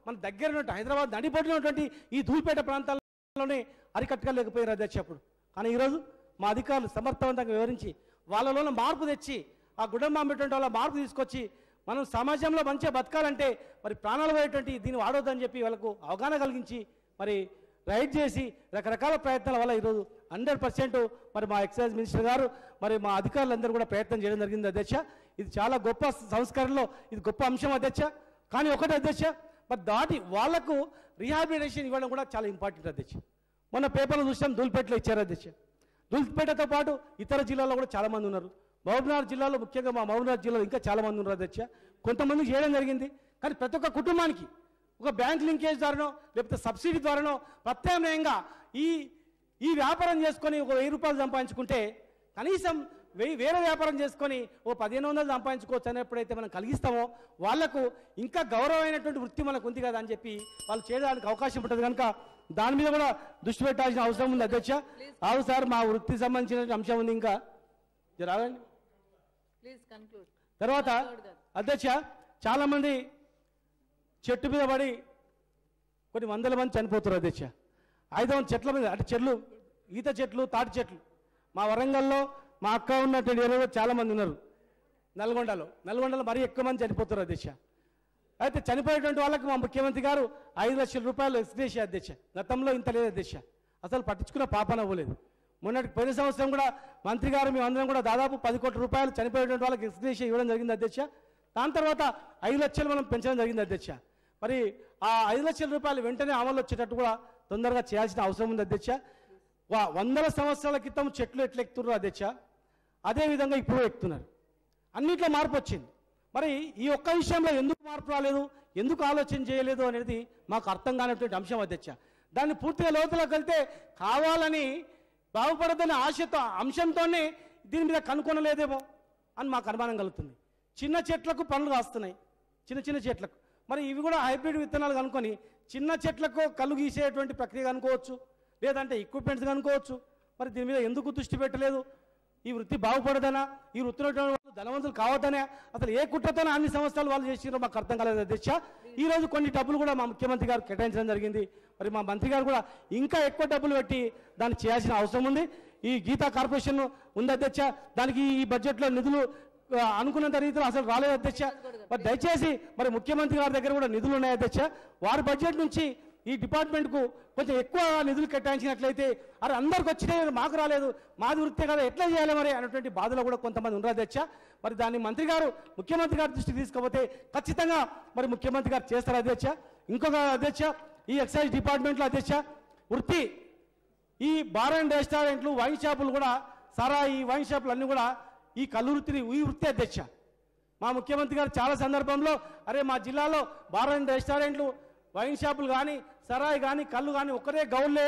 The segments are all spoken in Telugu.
మన దగ్గర ఉన్నట్టు హైదరాబాద్ నడిపడినటువంటి ఈ ధూళిపేట ప్రాంతాల్లోనే అరికట్టలేకపోయారు అధ్యక్ష అప్పుడు. కానీ ఈరోజు మా అధికారులు సమర్థవంతంగా వివరించి వాళ్ళలోనే మార్పు తెచ్చి ఆ గుడ్డమాంబెటువంటి వాళ్ళ మార్పు తీసుకొచ్చి మనం సమాజంలో మంచిగా బతకాలంటే మరి ప్రాణాలు పోయేటువంటి దీన్ని వాడొద్దని చెప్పి వాళ్ళకు అవగాహన కలిగించి మరి రైడ్ చేసి రకరకాల ప్రయత్నాల వల్ల ఈరోజు 100% మరి మా ఎక్సైజ్ మినిస్టర్ గారు మరి మా అధికారులందరూ కూడా ప్రయత్నం చేయడం జరిగింది అధ్యక్ష. ఇది చాలా గొప్ప సంస్కరణలో ఇది గొప్ప అంశం అధ్యక్ష. కానీ ఒకటి అధ్యక్ష, మరి దాటి వాళ్లకు రీహాబిలిటేషన్ ఇవ్వడం కూడా చాలా ఇంపార్టెంట్ అధ్యక్ష. మొన్న పేపర్లో చూసాం ధూళిపేటలో ఇచ్చారు అధ్యక్ష. ధూళిపేటతో పాటు ఇతర జిల్లాల్లో కూడా చాలామంది ఉన్నారు. మహబూబ్నగర్ జిల్లాలో ముఖ్యంగా మా మహబూబ్నగర్ జిల్లాలో ఇంకా చాలామంది ఉన్నారు అధ్యక్ష. కొంతమందికి చేయడం జరిగింది. కానీ ప్రతి ఒక్క కుటుంబానికి ఒక బ్యాంక్ లింకేజ్ ద్వారానో లేకపోతే సబ్సిడీ ద్వారానో ప్రత్యామ్నాయంగా ఈ వ్యాపారం చేసుకొని ఒక 1000 రూపాయలు సంపాదించుకుంటే కనీసం వేరే వ్యాపారం చేసుకొని ఓ 1500 సంపాదించుకోవచ్చు అనేప్పుడైతే మనం కలిగిస్తామో వాళ్లకు ఇంకా గౌరవమైనటువంటి వృత్తి మనకు ఉంది కదా అని చెప్పి వాళ్ళు చేయడానికి అవకాశం ఉంటుంది. కనుక దాని మీద కూడా దృష్టి పెట్టాల్సిన అవసరం ఉంది అధ్యక్ష. అవును సార్, మా వృత్తికి సంబంధించిన అంశం ఉంది. ఇంకా రాగండి. తర్వాత అధ్యక్ష, చాలా మంది చెట్టు మీద పడి కొన్ని వందల మంది చనిపోతున్నారు అధ్యక్ష. 500 చెట్ల మీద, అంటే చెట్లు, ఈత చెట్లు, తాటి చెట్లు. మా వరంగల్లో మా అక్క ఉన్నటువంటి ఏరియాలో చాలా మంది ఉన్నారు. నల్గొండలో మరీ ఎక్కువ మంది చనిపోతున్నారు అధ్యక్ష. అయితే చనిపోయేటువంటి వాళ్ళకి మా ముఖ్యమంత్రి గారు 5 లక్షల రూపాయలు ఎక్స్గ్రేషియా అధ్యక్ష. గతంలో ఇంత లేదు అధ్యక్ష, అసలు పట్టించుకున్న పాపన అవ్వలేదు. పోయిన సంవత్సరం కూడా మంత్రి గారు మేమందరం కూడా దాదాపు 10 కోట్ల రూపాయలు చనిపోయేటువంటి వాళ్ళకి ఎక్స్గ్రేషియా ఇవ్వడం జరిగింది అధ్యక్ష. దాని తర్వాత 5 లక్షలు మనం పెంచడం జరిగింది అధ్యక్ష. మరి ఆ 5 లక్షల రూపాయలు వెంటనే అమలు వచ్చేటట్టు కూడా తొందరగా చేయాల్సిన అవసరం ఉంది అధ్యక్ష. 100 సంవత్సరాల క్రితం చెట్లు ఎట్లా ఎక్కుతున్నారు అధ్యక్ష, అదేవిధంగా ఇప్పుడు ఎక్కుతున్నారు. అన్నిట్లో మార్పు వచ్చింది. మరి ఈ ఒక్క విషయంలో ఎందుకు మార్పు రాలేదు, ఎందుకు ఆలోచన చేయలేదు అనేది మాకు అర్థం కానటువంటి అంశం అధ్యక్ష. దాన్ని పూర్తిగా లోతులోకి వెళ్తే కావాలని బాగుపడదనే ఆశతో అంశంతోనే దీని మీద కనుక్కొనలేదేమో అని మాకు అనుమానం కలుగుతుంది. చిన్న చెట్లకు పండ్లు కాస్తున్నాయి, చిన్న చెట్లకు. మరి ఇవి కూడా హైబ్రిడ్ విత్తనాలు కనుక్కొని చిన్న చెట్లకు కళ్ళు గీసేటువంటి ప్రక్రియ కనుక్కోవచ్చు, లేదంటే ఎక్విప్మెంట్స్ కనుక్కోవచ్చు. మరి దీని మీద ఎందుకు దృష్టి పెట్టలేదు? ఈ వృత్తి బాగుపడదనా, ఈ వృత్తిలో వాళ్ళు ధనవంతులు కావద్దనే, అసలు ఏ కుట్రతోనే అన్ని సంవత్సరాలు వాళ్ళు చేసినారో మాకు అర్థం కాలేదు అధ్యక్ష. ఈరోజు కొన్ని డబ్బులు కూడా మా ముఖ్యమంత్రి గారు కేటాయించడం జరిగింది. మరి మా మంత్రి గారు కూడా ఇంకా ఎక్కువ డబ్బులు పెట్టి దాన్ని చేయాల్సిన అవసరం ఉంది. ఈ గీతా కార్పొరేషన్ ఉంది అధ్యక్ష, దానికి ఈ బడ్జెట్లో నిధులు అనుకున్నంత రీతిలో అసలు రాలేదు అధ్యక్ష. మరి దయచేసి మరి ముఖ్యమంత్రి గారి దగ్గర కూడా నిధులు ఉన్నాయి అధ్యక్ష. వారి బడ్జెట్ నుంచి ఈ డిపార్ట్మెంట్కు కొంచెం ఎక్కువ నిధులు కేటాయించినట్లయితే అరే అందరికి వచ్చినాయి మాకు రాలేదు, మాది వృత్తే కదా ఎట్లా చేయాలి మరి అనేటువంటి బాధలో కూడా కొంతమంది ఉన్నారు అధ్యక్ష. మరి దాన్ని ముఖ్యమంత్రి గారి దృష్టికి తీసుకపోతే ఖచ్చితంగా మరి ముఖ్యమంత్రి గారు చేస్తారు అధ్యక్ష. ఇంకొక అధ్యక్ష, ఈ ఎక్సైజ్ డిపార్ట్మెంట్లో అధ్యక్ష వృత్తి ఈ బార్ అండ్ రెస్టారెంట్లు, వైన్ షాపులు కూడా ఈ వైన్ షాపులు అన్నీ కూడా ఈ కళ్ళు వృత్తి అధ్యక్ష. మా ముఖ్యమంత్రి గారు చాలా సందర్భంలో అరే మా జిల్లాలో బార్ అండ్ రెస్టారెంట్లు, వైన్ షాపులు కానీ, సరాయి కానీ, కళ్ళు కానీ ఒక్కరే గౌన్లే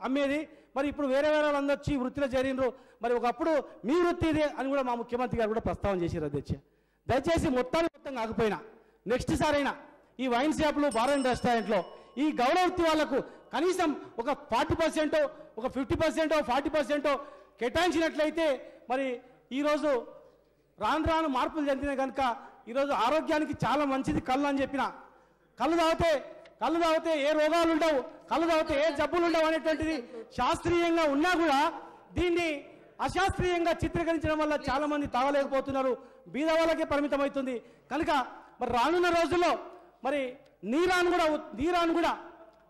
అమ్మేది. మరి ఇప్పుడు వేరే వాళ్ళందరూ వచ్చి వృత్తిలో చేరినరు. మరి ఒకప్పుడు మీ వృత్తి ఇదే అని కూడా మా ముఖ్యమంత్రి గారు కూడా ప్రస్తావన చేశారు అధ్యక్ష. దయచేసి మొత్తం కాకపోయినా నెక్స్ట్ సారైనా ఈ వైన్ షాపులు, బార్ అండ్ రెస్టారెంట్లో ఈ గౌరవ వృత్తి వాళ్లకు కనీసం ఒక 40%, ఒక 50%, 40% కేటాయించినట్లయితే మరి ఈరోజు రాను మార్పులు చెందినాయి. కనుక ఈరోజు ఆరోగ్యానికి చాలా మంచిది కళ్ళు అని చెప్పిన, కళ్ళు తాగితే ఏ రోగాలు ఉండవు, కళ్ళు తాగితే ఏ జబ్బులు ఉండవు అనేటువంటిది శాస్త్రీయంగా ఉన్నా కూడా దీన్ని అశాస్త్రీయంగా చిత్రీకరించడం వల్ల చాలా మంది తాగలేకపోతున్నారు, బీద వాళ్ళకే పరిమితం అవుతుంది. కనుక మరి రానున్న రోజుల్లో మరి నీరాను కూడా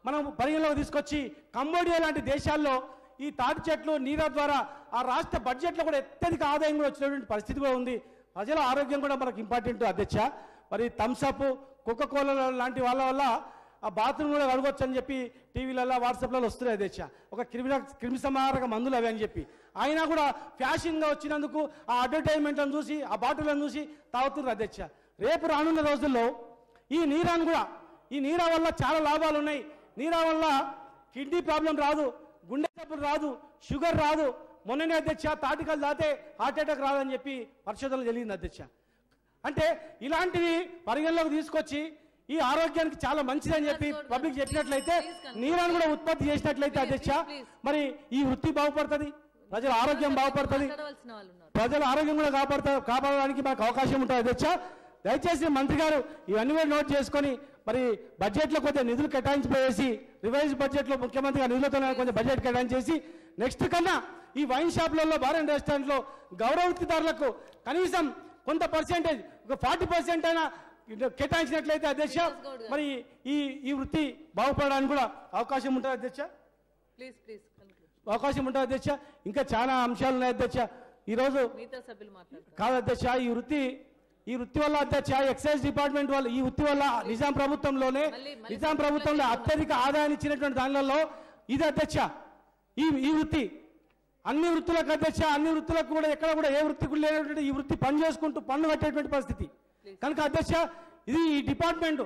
మనం పరిగణలోకి తీసుకొచ్చి కంబోడియా లాంటి దేశాల్లో ఈ తాటి చెట్లు నీరా ద్వారా ఆ రాష్ట్ర బడ్జెట్లో కూడా అత్యధిక ఆదాయం కూడా వచ్చినటువంటి పరిస్థితి కూడా ఉంది. ప్రజల ఆరోగ్యం కూడా మనకు ఇంపార్టెంట్ అధ్యక్ష. మరి థమ్స్అప్, కోకోకోలా లాంటి వాళ్ళ వల్ల ఆ బాత్రూమ్ కూడా కడగొచ్చు అని చెప్పి టీవీలలో, వాట్సాప్లలో వస్తున్నాయి అధ్యక్ష. ఒక క్రిమి సంహారక మందులు అవి అని చెప్పి అయినా కూడా ఫ్యాషన్గా వచ్చినందుకు ఆ అడ్వర్టైజ్మెంట్లను చూసి, ఆ బాటిళ్లను చూసి తాగుతున్నారు అధ్యక్ష. రేపు రానున్న రోజుల్లో ఈ నీరా వల్ల చాలా లాభాలు ఉన్నాయి. నీరా వల్ల కిడ్నీ ప్రాబ్లం రాదు, గుండె జబ్బులు రాదు, షుగర్ రాదు. మొన్ననే అధ్యక్ష తాటికలు తాగితే హార్ట్ అటాక్ రాదని చెప్పి పరిశోధనలు జరిగింది అధ్యక్ష. అంటే ఇలాంటివి పరిగణలోకి తీసుకొచ్చి ఈ ఆరోగ్యానికి చాలా మంచిదని చెప్పి పబ్లిక్ చెప్పినట్లయితే, నీరాన్ని కూడా ఉత్పత్తి చేసినట్లయితే అధ్యక్ష మరి ఈ వృత్తి బాగుపడుతుంది, ప్రజల ఆరోగ్యం బాగుపడుతుంది, ప్రజల ఆరోగ్యం కూడా కాపాడడానికి మాకు అవకాశం ఉంటుంది అధ్యక్ష. దయచేసి మంత్రి గారు ఇవన్నీ కూడా నోట్ చేసుకొని మరి బడ్జెట్లో కొంచెం నిధులు కేటాయించిపోయేసి రివైజ్ బడ్జెట్లో ముఖ్యమంత్రి గారు నిధులతో కొంచెం బడ్జెట్ కేటాయించేసి నెక్స్ట్ కన్నా ఈ వైన్ షాప్లలో బార్ అండ్ రెస్టారెంట్లో గౌరవ వృత్తిదారులకు కనీసం కొంత పర్సెంటేజ్ ఒక 40% అయినా కేటాయించినట్లయితే అధ్యక్ష మరి ఈ వృత్తి బాగుపడడానికి కూడా అవకాశం ఉంటుంది అధ్యక్ష. అవకాశం ఉంటుంది అధ్యక్ష. ఇంకా చాలా అంశాలు ఉన్నాయి అధ్యక్ష. ఈరోజు కాదు అధ్యక్ష, ఈ వృత్తి వల్ల అధ్యక్ష ఎక్సైజ్ డిపార్ట్మెంట్ వల్ల ఈ వృత్తి వల్ల నిజాం ప్రభుత్వంలో అత్యధిక ఆదాయాన్ని ఇచ్చినటువంటి దానిలలో ఇది అధ్యక్ష. ఈ వృత్తి అన్ని వృత్తులకు అధ్యక్ష, అన్ని వృత్తులకు కూడా ఎక్కడ కూడా ఏ వృత్తికి లేనటువంటి ఈ వృత్తి పని చేసుకుంటూ పన్ను కట్టేటువంటి పరిస్థితి కనుక అధ్యక్ష ఇది ఈ డిపార్ట్మెంట్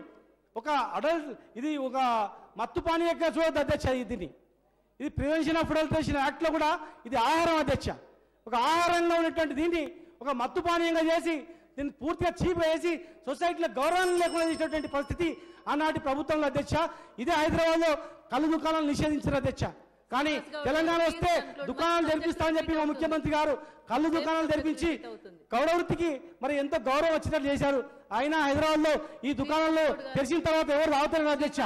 ఒక అడల్ట్ ఇది ఒక మత్తు పానీయంగా చూడద్దు అధ్యక్ష. ఇది ప్రివెన్షన్ ఆఫ్ అడల్టరేషన్ యాక్ట్లో కూడా ఇది ఆహారం అధ్యక్ష. ఒక ఆహారంగా ఉన్నటువంటి దీన్ని ఒక మత్తు పానీయంగా చేసి దీన్ని పూర్తిగా చీప్ వేసి సొసైటీలో గౌరవం లేకుండా చేసినటువంటి పరిస్థితి ఆనాటి ప్రభుత్వంలో అధ్యక్ష. ఇదే హైదరాబాద్లో కళ్ళు దుకాణాలు నిషేధించారు అధ్యక్ష. కానీ తెలంగాణ వస్తే దుకాణాలు తెరిపిస్తామని చెప్పి మా ముఖ్యమంత్రి గారు కళ్ళు దుకాణాలు తెరిపించి గౌరవ వృత్తికి మరి ఎంతో గౌరవం వచ్చినట్లు చేశారు. అయినా హైదరాబాద్లో ఈ దుకాణాల్లో తెరిచిన తర్వాత ఎవరు రావుతారు అధ్యక్ష,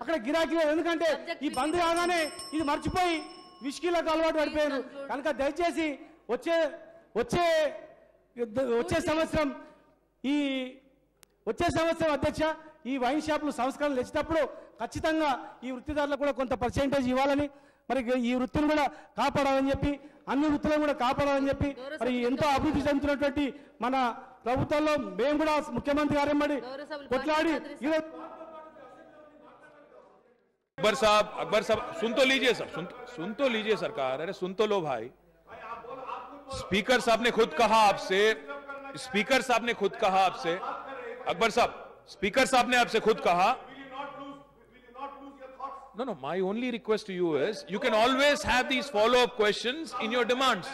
అక్కడ గిరాకీ లేదు. ఎందుకంటే ఈ బంద్ కాగానే ఇది మర్చిపోయి విష్కీలకు అలవాటు పడిపోయారు. కనుక దయచేసి వచ్చే సంవత్సరం అధ్యక్ష ఈ వైన్ షాపులు సంస్కరణలు తెచ్చినప్పుడు ఖచ్చితంగా ఈ వృత్తిదారులకు కూడా కొంత పర్సెంటేజ్ ఇవ్వాలని మరి ఈ వృత్తిని కూడా కాపాడాలని చెప్పి అన్ని వృత్తులను కూడా కాపాడాలని చెప్పి మరి ఎంతో అభివృద్ధి చెందుతున్నటువంటి మన ప్రభుత్వంలో మేము కూడా ముఖ్యమంత్రి గారు మరి కొట్లాడి अकबर साहब सुन तो लीजिए सर, सुन तो लीजिए सरकार, अरे सुन तो लो भाई। स्पीकर साहब ने खुद कहा आपसे, अकबर साहब स्पीकर साहब ने आपसे खुद कहा, no, my only request to you is you can always have these follow-up questions in your demands.